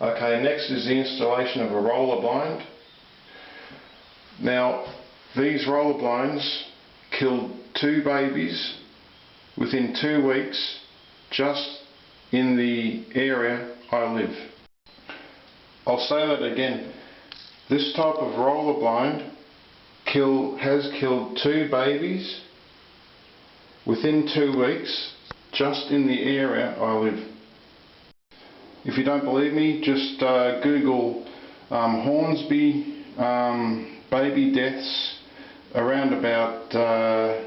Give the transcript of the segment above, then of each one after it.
Okay, next is the installation of a roller blind. Now, these roller blinds killed 2 babies within 2 weeks just in the area I live. I'll say that again. This type of roller blind has killed 2 babies within 2 weeks just in the area I live. If you don't believe me, just Google Hornsby baby deaths around about the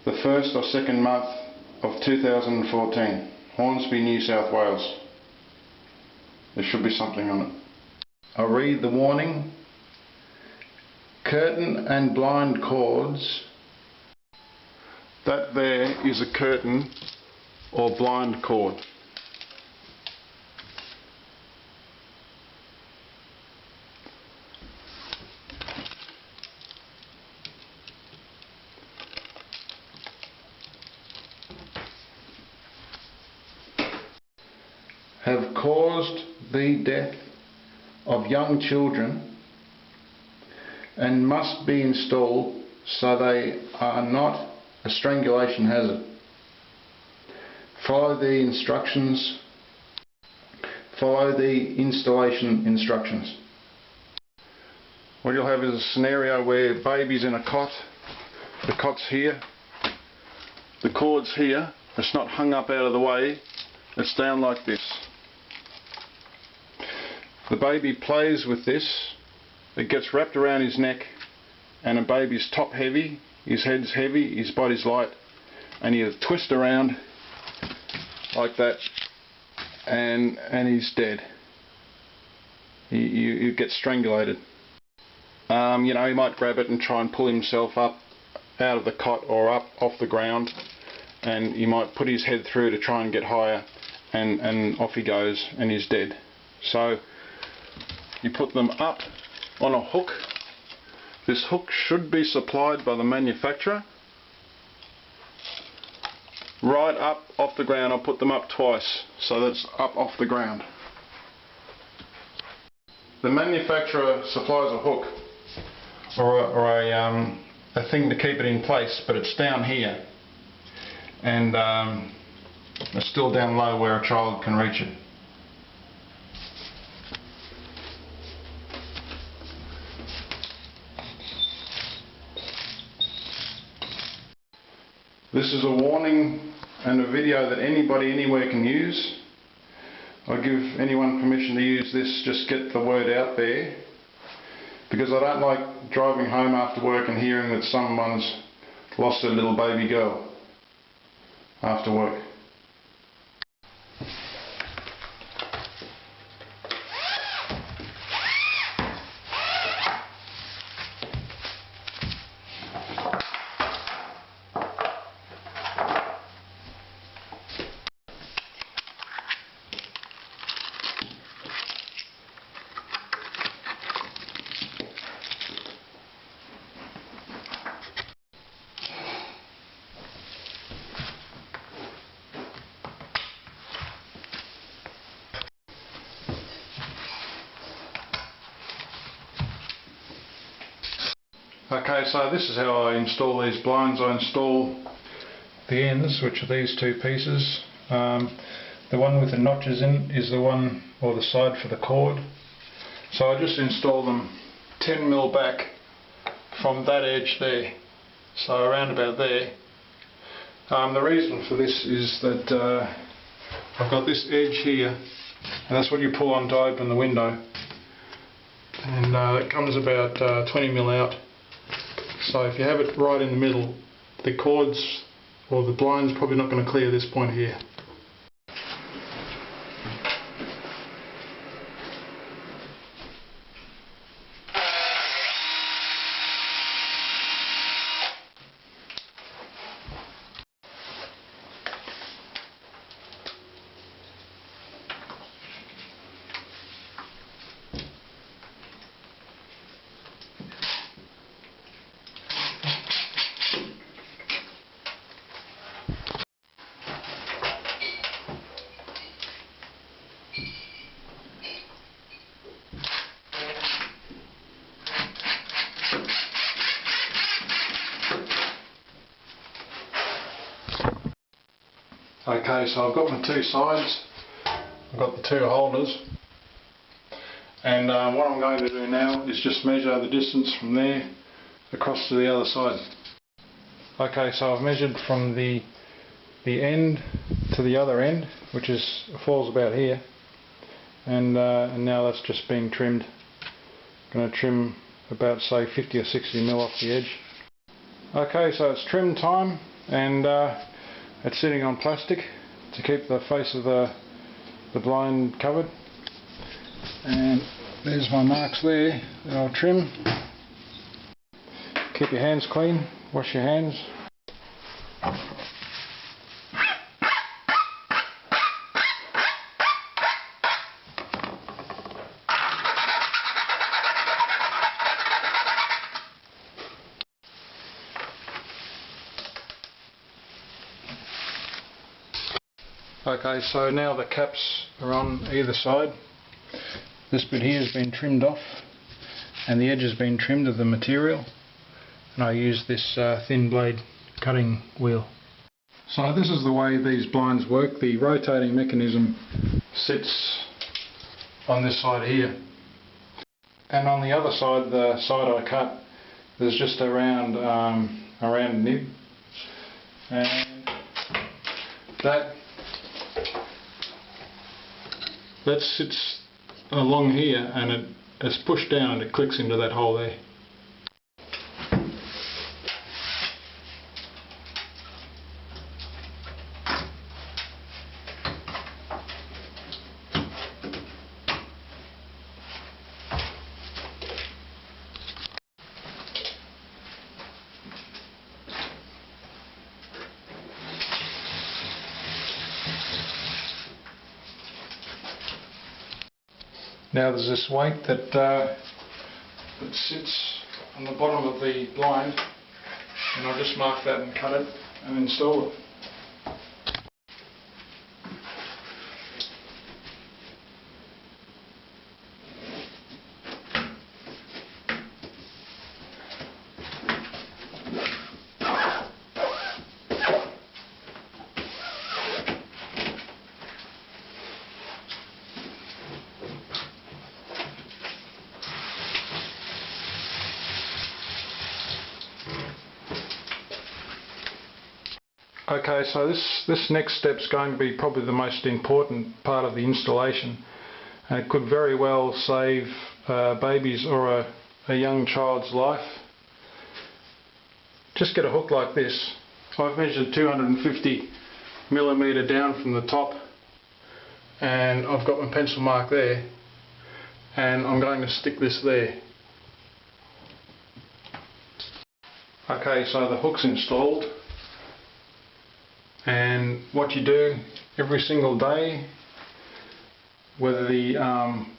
1st or 2nd month of 2014. Hornsby, New South Wales. There should be something on it. I'll read the warning. Curtain and blind cords. That there is a curtain or blind cord. Have caused the death of young children and must be installed so they are not a strangulation hazard. Follow the instructions. Follow the installation instructions. What you'll have is a scenario where baby's in a cot, the cot's here, the cord's here, it's not hung up out of the way, it's down like this. The baby plays with this, it gets wrapped around his neck, and the baby's top heavy, his head's heavy, his body's light, and he'll twist around like that, and he's dead. You get strangulated. You know, he might grab it and try and pull himself up out of the cot or up off the ground, and he might put his head through to try and get higher, and off he goes and he's dead. So you put them up on a hook. This hook should be supplied by the manufacturer. Right up off the ground. I'll put them up twice so that's up off the ground. The manufacturer supplies a hook or a thing to keep it in place, but it's down here, and it's still down low where a child can reach it. This is a warning and a video that anybody anywhere can use. I give anyone permission to use this, just get the word out there, because I don't like driving home after work and hearing that someone's lost a little baby girl after work. Okay, so this is how I install these blinds. I install the ends, which are these 2 pieces. The one with the notches in is the one, or the side for the cord. So I just install them 10mm back from that edge there, so around about there. The reason for this is that I've got this edge here, and that's what you pull on to open the window, and it comes about 20mm out. So if you have it right in the middle, the cords or the blind's probably not going to clear this point here. Okay, so I've got my two sides, I've got the two holders, and what I'm going to do now is just measure the distance from there across to the other side. Okay, so I've measured from the end to the other end, which falls about here, and now that's just being trimmed. I'm going to trim about, say, 50 or 60 mil off the edge. Okay, so it's trim time, and it's sitting on plastic to keep the face of the blind covered. And there's my marks there that I'll trim. Keep your hands clean, wash your hands. Okay, so now the caps are on either side. This bit here has been trimmed off and the edge has been trimmed of the material, and I use this thin blade cutting wheel. So this is the way these blinds work. The rotating mechanism sits on this side here, and on the other side, the side I cut, there's just a round nib, and that sits along here, and it's pushed down and it clicks into that hole there. Now there's this weight that sits on the bottom of the blind, and I'll just mark that and cut it and install it. Okay, so this next step is going to be probably the most important part of the installation, and it could very well save baby's or a young child's life. Just get a hook like this. I've measured 250mm down from the top, and I've got my pencil mark there, and I'm going to stick this there. Okay, so the hook's installed. And what you do every single day, whether the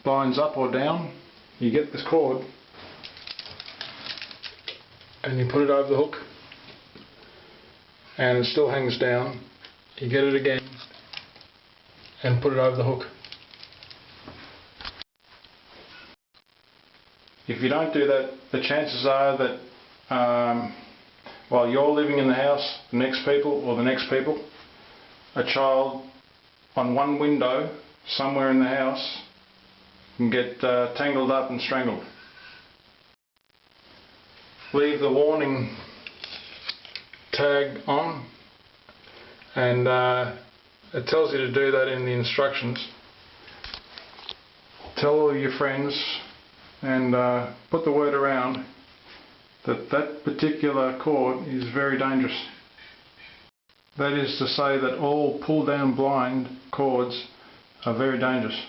blind's up or down, you get this cord and you put it over the hook, and it still hangs down. You get it again and put it over the hook. If you don't do that, the chances are that while you're living in the house, the next people, a child on one window somewhere in the house can get tangled up and strangled. Leave the warning tag on, and it tells you to do that in the instructions. Tell all your friends and put the word around that particular cord is very dangerous. That is to say that all pull down blind cords are very dangerous.